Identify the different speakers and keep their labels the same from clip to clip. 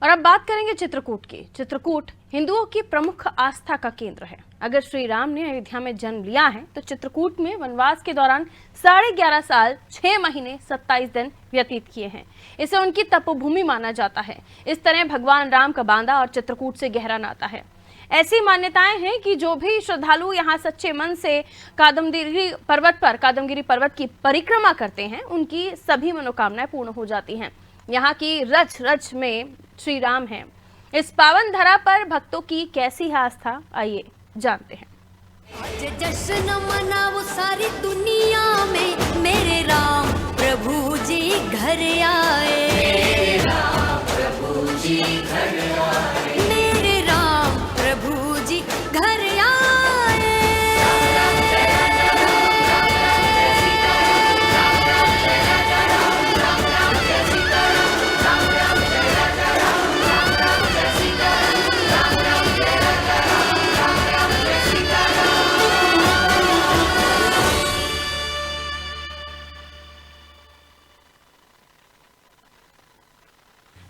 Speaker 1: और अब बात करेंगे चित्रकूट की। चित्रकूट हिंदुओं की प्रमुख आस्था का केंद्र है। अगर श्री राम ने अयोध्या में जन्म लिया है तो चित्रकूट में वनवास के दौरान 11.5 साल 6 महीने 27 दिन व्यतीत किए हैं। इसे उनकी तपोभूमि माना जाता है। इस तरह भगवान राम का बांदा और चित्रकूट से गहरा नाता है। ऐसी मान्यताएं हैं कि जो भी श्रद्धालु यहाँ सच्चे मन से कादमगिरी पर्वत की परिक्रमा करते हैं, उनकी सभी मनोकामनाएं पूर्ण हो जाती हैं। यहाँ की रच रच में श्री राम है। इस पावन धरा पर भक्तों की कैसी है आस्था, आइए जानते हैं।
Speaker 2: आज जश्न मनाओ सारी दुनिया में, मेरे राम प्रभु जी घर आए। मेरे राम प्रभु जी घर आए। मेरे राम प्रभु जी घर आए।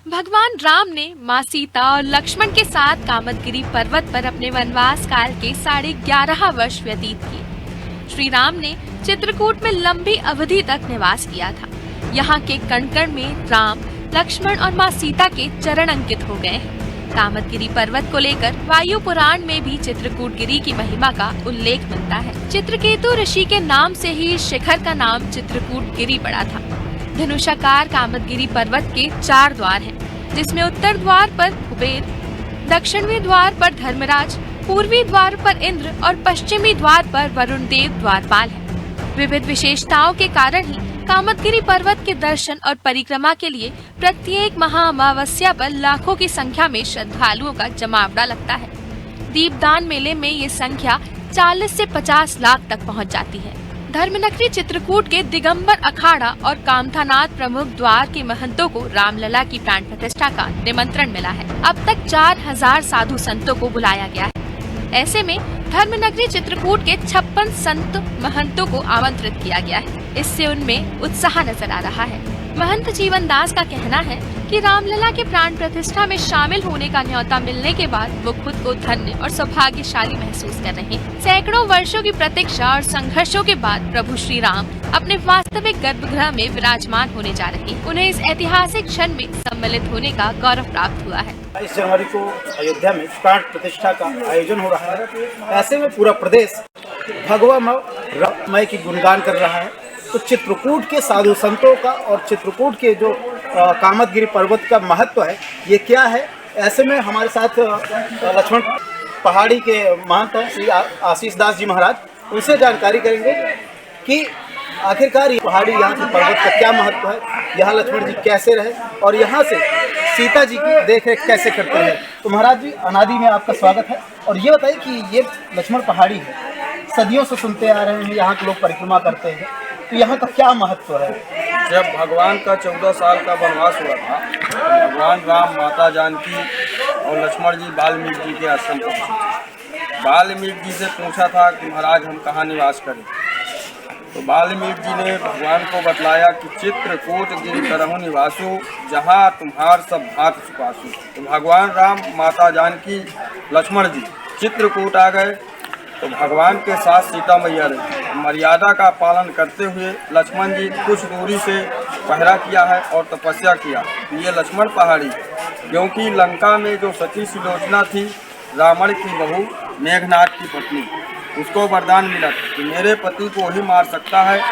Speaker 3: भगवान राम ने माँ सीता और लक्ष्मण के साथ कामदगिरी पर्वत पर अपने वनवास काल के 11.5 वर्ष व्यतीत किए। श्री राम ने चित्रकूट में लंबी अवधि तक निवास किया था। यहाँ के कण कण में राम, लक्ष्मण और माँ सीता के चरण अंकित हो गए हैं। कामदगिरी पर्वत को लेकर वायु पुराण में भी चित्रकूट गिरी की महिमा का उल्लेख मिलता है। चित्रकेतु ऋषि के नाम से ही शिखर का नाम चित्रकूट गिरी पड़ा था। धनुषाकार कामदगिरी पर्वत के 4 द्वार हैं, जिसमें उत्तर द्वार पर कुबेर, दक्षिणी द्वार पर धर्मराज, पूर्वी द्वार पर इंद्र और पश्चिमी द्वार पर वरुण देव द्वारपाल हैं। विविध विशेषताओं के कारण ही कामदगिरी पर्वत के दर्शन और परिक्रमा के लिए प्रत्येक महा अमावस्या पर लाखों की संख्या में श्रद्धालुओं का जमावड़ा लगता है। दीपदान मेले में ये संख्या 40 से 50 लाख तक पहुँच जाती है। धर्मनगरी चित्रकूट के दिगंबर अखाड़ा और कामथानाथ प्रमुख द्वार के महंतों को रामलला की प्राण प्रतिष्ठा का निमंत्रण मिला है। अब तक 4000 साधु संतों को बुलाया गया है। ऐसे में धर्मनगरी चित्रकूट के 56 संत महंतों को आमंत्रित किया गया है। इससे उनमें उत्साह नजर आ रहा है। महंत जीवन दास का कहना है कि रामलला के प्राण प्रतिष्ठा में शामिल होने का न्योता मिलने के बाद वो खुद को धन्य और सौभाग्यशाली महसूस कर रहे हैं। सैकड़ों वर्षों की प्रतीक्षा और संघर्षों के बाद प्रभु श्री राम अपने वास्तविक गर्भगृह में विराजमान होने जा रहे हैं। उन्हें इस ऐतिहासिक क्षण में सम्मिलित होने का गौरव प्राप्त हुआ है।
Speaker 4: 22 जनवरी को अयोध्या में प्राण प्रतिष्ठा का आयोजन हो रहा है। ऐसे में पूरा प्रदेश भगवामय की गुणगान कर रहा है। तो चित्रकूट के साधु संतों का और चित्रकूट के जो कामदगिरी पर्वत का महत्व है, ये क्या है, ऐसे में हमारे साथ लक्ष्मण पहाड़ी के महंत हैं श्री आशीष दास जी महाराज, उनसे जानकारी करेंगे कि आखिरकार ये पहाड़ी यहाँ के पर्वत का क्या महत्व है, यहाँ लक्ष्मण जी कैसे रहे और यहाँ से सीता जी की देखरेख कैसे करते हैं। तो महाराज जी, अनादि में आपका स्वागत है। और ये बताइए कि ये लक्ष्मण पहाड़ी है, सदियों से सुनते आ रहे हैं, यहाँ के लोग परिक्रमा करते हैं, तो यहाँ का क्या महत्व है?
Speaker 5: जब भगवान का 14 साल का वनवास हुआ था, भगवान राम, माता जानकी और लक्ष्मण जी वाल्मीकि जी के आश्रम पहुंचे। वाल्मीकि जी से पूछा था कि महाराज हम कहाँ निवास करें, तो वाल्मीकि जी ने भगवान को बतलाया कि चित्रकूट गिरि करहु निवासु, जहाँ तुम्हार सब भात सुपासु। तो भगवान राम, माता जानकी, लक्ष्मण जी चित्रकूट आ गए। तो भगवान के साथ सीता मैया रही। मर्यादा का पालन करते हुए लक्ष्मण जी कुछ दूरी से पहरा किया है और तपस्या किया। ये लक्ष्मण पहाड़ी, क्योंकि लंका में जो सती सुलोचना थी, रावण की बहू मेघनाथ की पत्नी, उसको वरदान मिला कि मेरे पति को ही मार सकता है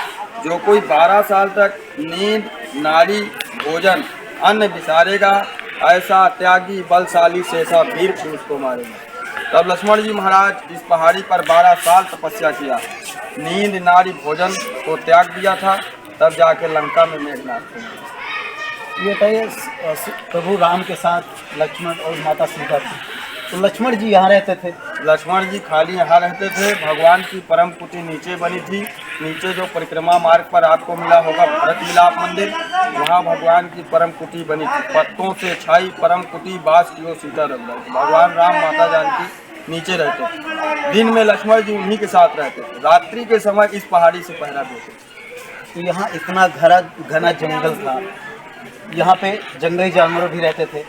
Speaker 5: जो कोई 12 साल तक नींद, नारी, भोजन, अन्न विसारेगा, ऐसा त्यागी बलशाली शेषा वीर पुरुष को मारेगा। तब लक्ष्मण जी महाराज इस पहाड़ी पर 12 साल तपस्या किया, नींद, नारी, भोजन को त्याग दिया था, तब जाके लंका में मेघनाथ थे।
Speaker 4: ये बताइए, प्रभु राम के साथ लक्ष्मण और माता सीता थी, तो लक्ष्मण जी यहाँ रहते थे?
Speaker 5: लक्ष्मण जी खाली यहाँ रहते थे। भगवान की परम कुटी नीचे बनी थी। नीचे जो परिक्रमा मार्ग पर आपको मिला होगा भरत मिलाप मंदिर, वहाँ भगवान की परम कुटी बनी थी। पत्तों से छाई परम कुटी, बास की ओर सीता रख गई। भगवान राम, माता जानकी नीचे रहते थे। दिन में लक्ष्मण जी उन्हीं के साथ रहते थे। रात्रि के समय इस पहाड़ी से पहरा देते थे।
Speaker 4: तो यहाँ इतना घना जंगल था, यहाँ पे जंगली जानवर भी रहते थे,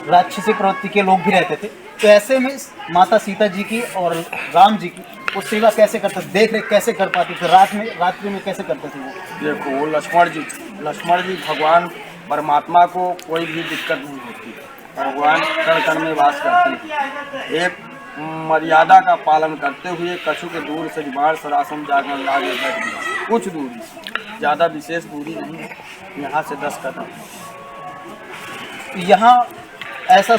Speaker 4: राक्षसी प्रवृत्ति के लोग भी रहते थे। तो ऐसे में माता सीता जी की और राम जी की वो सेवा कैसे करते थे, देख रेख कैसे कर पाते थे, रात्रि में कैसे करते थे वो?
Speaker 5: देखो लक्ष्मण जी भगवान परमात्मा को कोई भी दिक्कत नहीं होती, भगवान कण कण में वास करते हैं। एक मर्यादा का पालन करते हुए कछु के दूर से बाढ़ सरासम जाकर लागे बैठ गया। कुछ दूरी, ज़्यादा विशेष दूरी नहीं है, यहाँ से 10 कदम।
Speaker 4: यहाँ ऐसा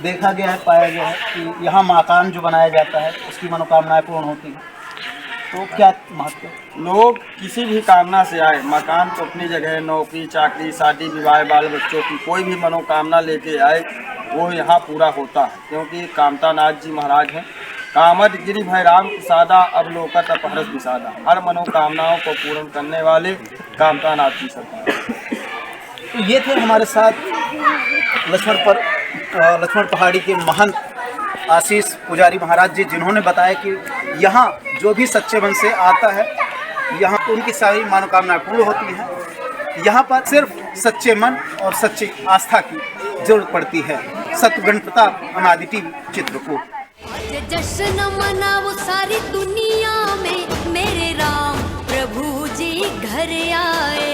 Speaker 4: देखा गया है, पाया गया है कि यहाँ मकान जो बनाया जाता है उसकी मनोकामनाएं पूर्ण होती है। तो क्या महत्व?
Speaker 5: लोग किसी भी कामना से आए, मकान तो अपनी जगह, नौकरी चाकरी शादी विवाह बाल बच्चों की कोई भी मनोकामना लेके आए वो यहाँ पूरा होता है, क्योंकि कामतानाथ जी महाराज हैं। कामद गिरि भय राम सादा अवलोकत अपहरस विसादा, हर मनोकामनाओं को पूर्ण करने वाले कामतानाथ जी सरकार।
Speaker 4: तो ये थे हमारे साथ लक्ष्मण पहाड़ी के महंत आशीष पुजारी महाराज जी, जिन्होंने बताया कि यहाँ जो भी सच्चे मन से आता है यहाँ उनकी सारी मनोकामनाएं पूर्ण होती हैं। यहाँ पर सिर्फ सच्चे मन और सच्ची आस्था की जरूरत पड़ती है। सत्यगण प्रताप, अनादि टीवी, चित्रकूट।
Speaker 2: आज जश्न मनाओ सारी दुनिया में, मेरे राम प्रभु जी घर आए।